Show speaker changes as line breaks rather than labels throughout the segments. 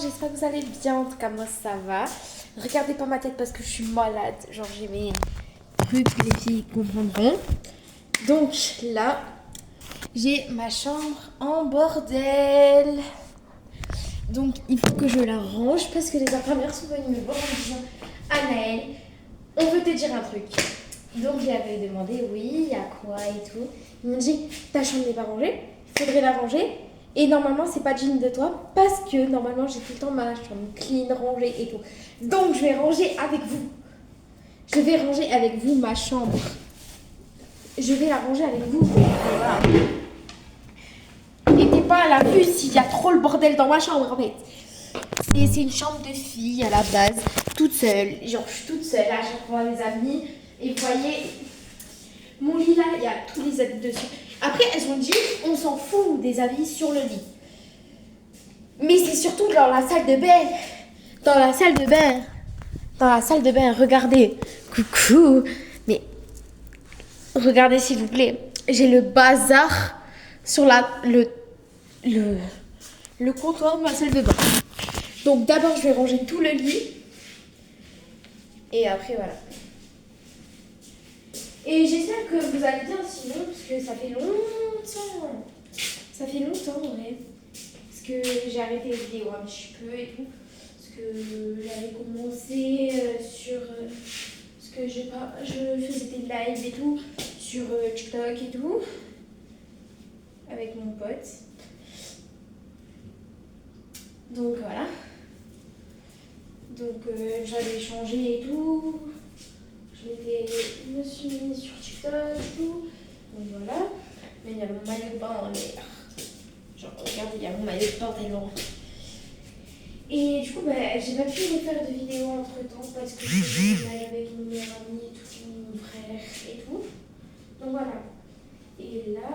J'espère que vous allez bien, en tout cas moi ça va. Regardez pas ma tête parce que je suis malade, genre j'ai mes trucs que les filles comprendront. Donc là, j'ai ma chambre en bordel. Donc il faut que je la range parce que les infirmières sont venues me voir en me disant Anaëlle, on veut te dire un truc. Donc j'avais demandé oui, il y a quoi et tout. Ils m'ont dit ta chambre n'est pas rangée, il faudrait la ranger. Et normalement, c'est pas digne de toi parce que normalement, j'ai tout le temps ma chambre clean, rangée et tout. Donc, je vais ranger avec vous. Je vais ranger avec vous ma chambre. Je vais la ranger avec vous. Voilà. Et t'es pas à la vue s'il y a trop le bordel dans ma chambre en fait. C'est une chambre de fille à la base, toute seule. Genre, je suis toute seule à chaque fois, les amis. Et vous voyez, mon lit là, il y a tous les habits dessus. Après, elles ont dit, on s'en fout des habits sur le lit. Mais c'est surtout dans la salle de bain. Dans la salle de bain. Dans la salle de bain, regardez. Coucou. Mais regardez s'il vous plaît. J'ai le bazar sur le comptoir de ma salle de bain. Donc d'abord, je vais ranger tout le lit. Et après, voilà. Et j'espère que vous allez bien sinon, parce que ça fait longtemps. Ça fait longtemps, ouais. Parce que j'ai arrêté les vidéos un petit peu et tout. Parce que j'avais commencé sur... parce que je faisais des lives et tout. Sur TikTok et tout. Avec mon pote. Donc voilà. Donc j'avais changé et tout. Je me suis mise sur TikTok et tout. Donc voilà. Mais il y a mon maillot de bain en l'air. Genre, regardez, il y a mon maillot de bain tellement. Et du coup, j'ai pas pu refaire de vidéos entre temps parce que je suis avec mon meilleur ami et tout, mon frère et tout. Donc voilà. Et là,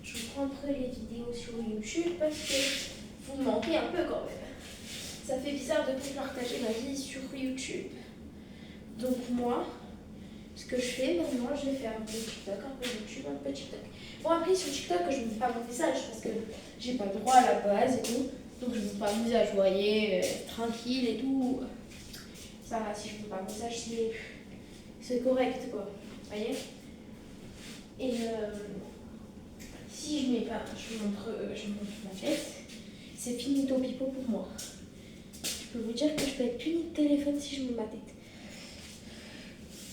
je reprends un peu les vidéos sur YouTube parce que vous me manquez un peu quand même. Ça fait bizarre de plus partager ma vie sur YouTube. Donc moi, ce que je fais maintenant, je vais faire un peu TikTok, un peu YouTube, un peu TikTok. Bon après sur TikTok, je ne mets pas mon visage parce que j'ai pas le droit à la base et tout. Donc je ne mets pas mon visage, vous voyez, tranquille et tout. Ça va, si je ne mets pas mon visage, c'est correct quoi, vous voyez. Et si je mets pas, je montre ma tête, c'est finito pipo pour moi. Je peux vous dire que je peux être punie de téléphone si je mets ma tête.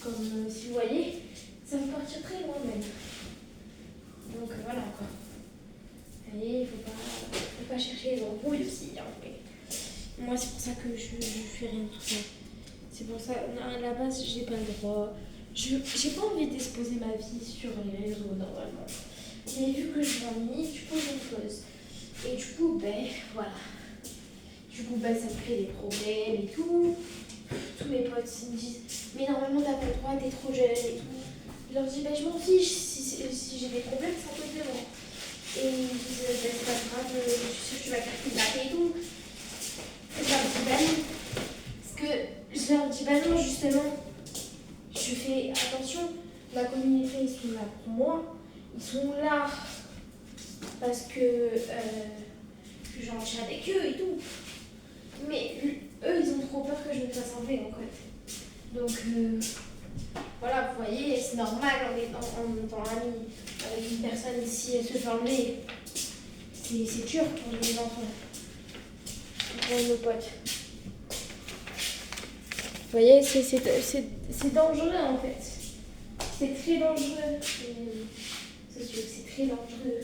Comme si vous voyez, ça va partir très loin même. Donc voilà quoi. Allez, il faut pas chercher les embrouilles aussi. Hein, mais moi c'est pour ça que je fais rien de tout ça. C'est pour ça, à la base j'ai pas le droit. J'ai pas envie d'exposer ma vie sur les réseaux normalement. Mais vu que je m'ennuie, du coup je me pose. Et du coup, voilà. Du coup, ça me crée des problèmes et tout. Tous mes potes ils me disent mais normalement t'as pas le droit, t'es trop jeune et tout. Je leur dis je m'en fiche, si j'ai des problèmes c'est à cause de moi. Et ils me disent c'est pas grave, tu sais que tu vas faire kidnapper et tout. Et je leur dis non. Parce que je leur dis non justement, je fais attention, la communauté ils sont là pour moi, ils sont là parce que j'en chie avec eux et tout. Mais eux, ils ont trop peur que je me fasse enlever en fait. Donc voilà, vous voyez, c'est normal en étant amie avec une personne, si elle se fait enlever, c'est dur pour les enfants, pour nos potes. Vous voyez, c'est dangereux en fait. C'est très dangereux. C'est sûr que c'est très dangereux.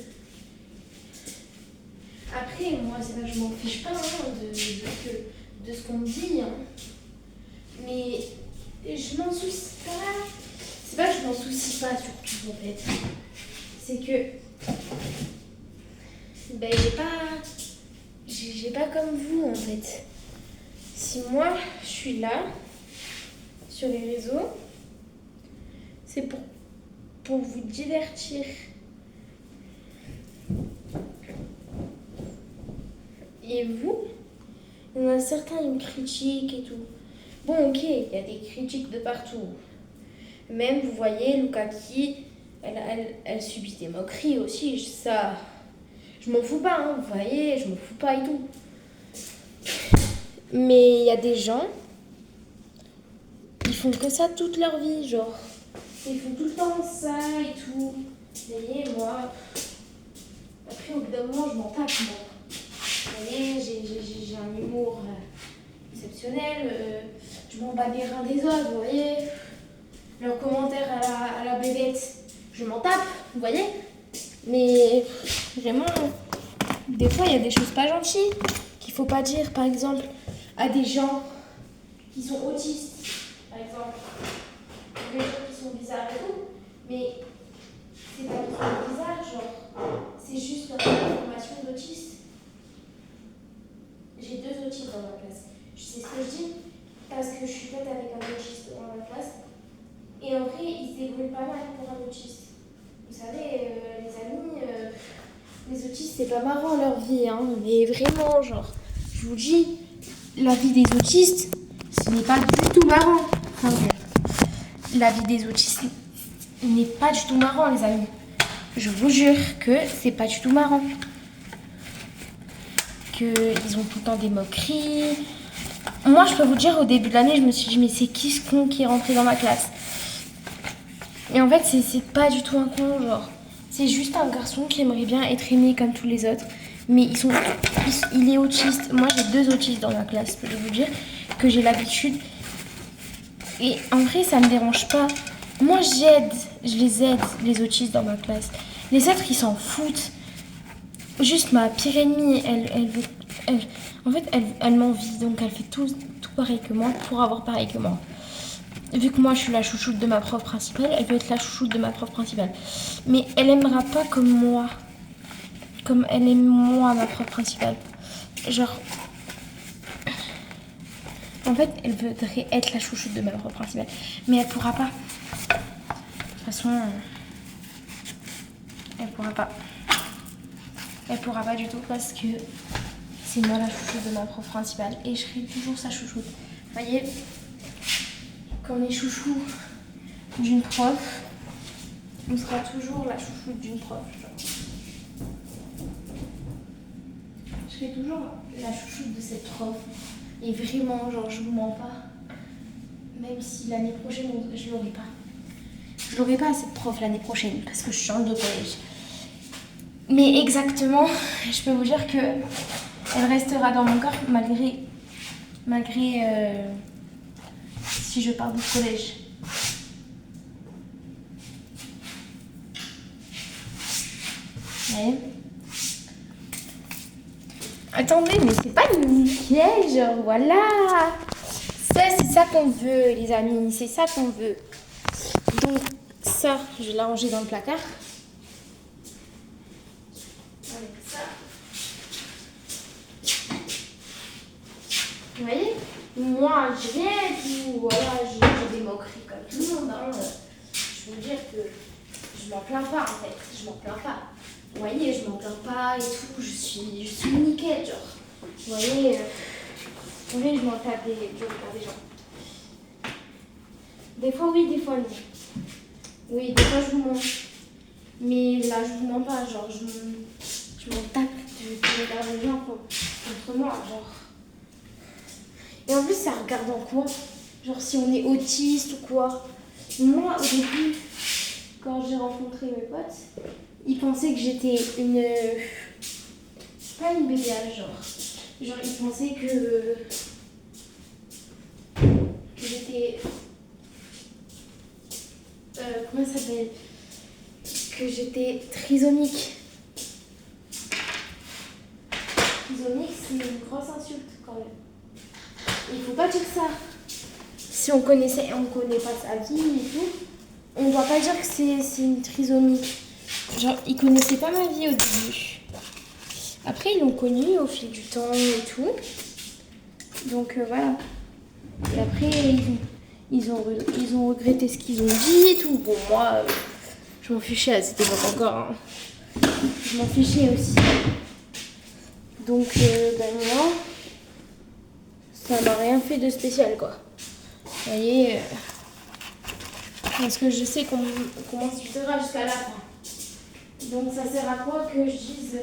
Après, moi, c'est pas que je m'en fiche pas de ce qu'on me dit, hein. Mais je m'en soucie pas. C'est pas que je m'en soucie pas surtout en fait. C'est que j'ai pas comme vous en fait. Si moi je suis là sur les réseaux, c'est pour vous divertir. Et vous, il y en a certains, ils me critiquent et tout. Bon, ok, il y a des critiques de partout. Même, vous voyez, Lukaki, elle subit des moqueries aussi. Ça, Je m'en fous pas, hein, vous voyez, je m'en fous pas et tout. Mais il y a des gens, ils font que ça toute leur vie, genre. Ils font tout le temps ça et tout. Vous voyez, moi, après, au bout d'un moment, je m'en tape, moi. Vous voyez, j'ai un humour exceptionnel. Je m'en bats des reins des autres, vous voyez. Leurs commentaires à la bébête, je m'en tape, vous voyez. Mais vraiment, des fois, il y a des choses pas gentilles qu'il faut pas dire, par exemple, à des gens qui sont autistes, par exemple. Des gens qui sont bizarres et tout, mais c'est pas qu'ils sont bizarres, genre, c'est juste leur formation d'autiste. J'ai 2 autistes dans ma classe. Je sais ce que je dis parce que je suis pote avec un autiste dans ma classe. Et en vrai, ils se débrouillent pas mal pour un autiste. Vous savez, les amis, les autistes, c'est pas marrant leur vie, hein, mais vraiment, genre, je vous dis, la vie des autistes, ce n'est pas du tout marrant. Enfin, la vie des autistes n'est pas du tout marrant, les amis. Je vous jure que c'est pas du tout marrant. Qu'ils ont tout le temps des moqueries. Moi, je peux vous dire, au début de l'année, je me suis dit, mais c'est qui ce con qui est rentré dans ma classe? Et en fait, c'est pas du tout un con, genre. C'est juste un garçon qui aimerait bien être aimé comme tous les autres. Mais il est autiste. Moi, j'ai 2 autistes dans ma classe, je peux vous dire, que j'ai l'habitude. Et en vrai, ça me dérange pas. Moi, je les aide, les autistes dans ma classe. Les autres, ils s'en foutent. Juste ma pire ennemie, elle m'envie, donc elle fait tout pareil que moi pour avoir pareil que moi. Vu que moi je suis la chouchoute de ma prof principale, elle veut être la chouchoute de ma prof principale. Mais elle aimera pas comme moi. Comme elle aime moi, ma prof principale. Genre... En fait, elle voudrait être la chouchoute de ma prof principale. Mais elle pourra pas. De toute façon... Elle pourra pas. Elle pourra pas du tout parce que c'est moi la chouchoute de ma prof principale. Et je serai toujours sa chouchoute. Vous voyez, quand on est chouchou d'une prof, on sera toujours la chouchoute d'une prof. Genre. Je serai toujours la chouchoute de cette prof. Et vraiment, genre, je vous mens pas. Même si l'année prochaine, je l'aurai pas. Je l'aurai pas cette prof l'année prochaine parce que je change de collège. Mais exactement, je peux vous dire que elle restera dans mon cœur malgré si je pars du collège. Ouais. Attendez, mais c'est pas une piège, voilà. Ça, c'est ça qu'on veut, les amis, c'est ça qu'on veut. Donc ça, je vais la ranger dans le placard. Avec ça. Vous voyez, moi, je viens et tout, voilà, j'ai des moqueries comme tout le monde. Hein. Je veux dire que je m'en plains pas, en fait. Je m'en plains pas. Vous voyez, je m'en plains pas et tout. Je suis nickel, genre. Vous voyez, je m'en tape du regard des gens. Des fois, oui, des fois, non. Oui, des fois, je vous mens. Mais là, je vous mens pas, genre, je m'en tape du regard des gens contre moi, genre. Et en plus, ça regarde en quoi? Genre si on est autiste ou quoi. Moi, au début, quand j'ai rencontré mes potes, ils pensaient que j'étais une... Pas une bébé, genre. Genre, ils pensaient que j'étais... comment ça s'appelle? Que j'étais trisomique. Trisomique, c'est une grosse insulte quand même. Il faut pas dire ça. Si on connaît pas sa vie et tout, on doit pas dire que c'est une trisomie. Genre, ils connaissaient pas ma vie au début. Après, ils l'ont connue au fil du temps et tout. Donc voilà. Et après, ils ont regretté ce qu'ils ont dit et tout. Bon, moi, je m'en fichais à cette époque encore. Hein. Je m'en fichais aussi. Donc, moi... Ça m'a rien fait de spécial, quoi. Vous voyez, parce que je sais comment se fera jusqu'à la fin. Donc ça sert à quoi que je dise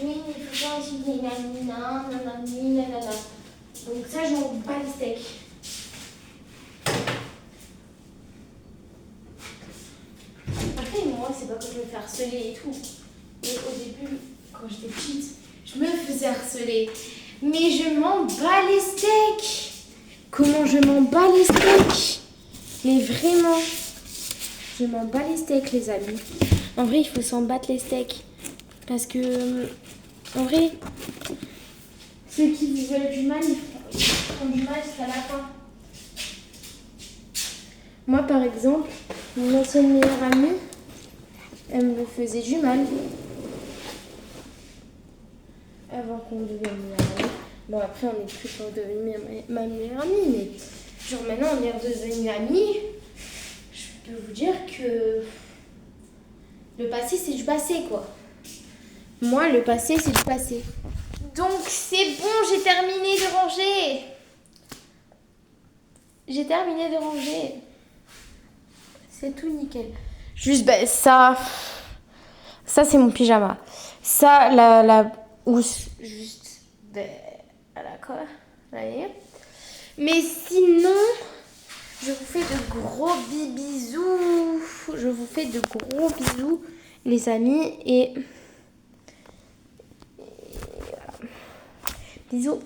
Oui, il faut pas insulter nanana, nanani, nanana. Donc ça, je m'en bats les steaks. Après, moi, c'est pas que je me fais harceler et tout. Mais au début, quand j'étais petite, je me faisais harceler. Mais je m'en bats les steaks. Comment je m'en bats les steaks? Mais vraiment, je m'en bats les steaks, les amis. En vrai, il faut s'en battre les steaks. Parce que, en vrai, ceux qui veulent du mal, ils font du mal jusqu'à la fin. Moi, par exemple, mon ancienne meilleure amie, elle me faisait du mal. Avant qu'on devienne meilleure amie. Bon, après, on est plus devenue ma meilleure amie, mais genre maintenant, on est redevenus amis. Je peux vous dire que le passé, c'est du passé, quoi. Moi, le passé, c'est du passé. Donc, c'est bon, j'ai terminé de ranger. J'ai terminé de ranger. C'est tout nickel. Juste, ben, ça c'est mon pyjama. Ça, la housse, juste, ben, d'accord. Allez. Mais sinon, je vous fais de gros bisous. Je vous fais de gros bisous, les amis. Et voilà. Bisous.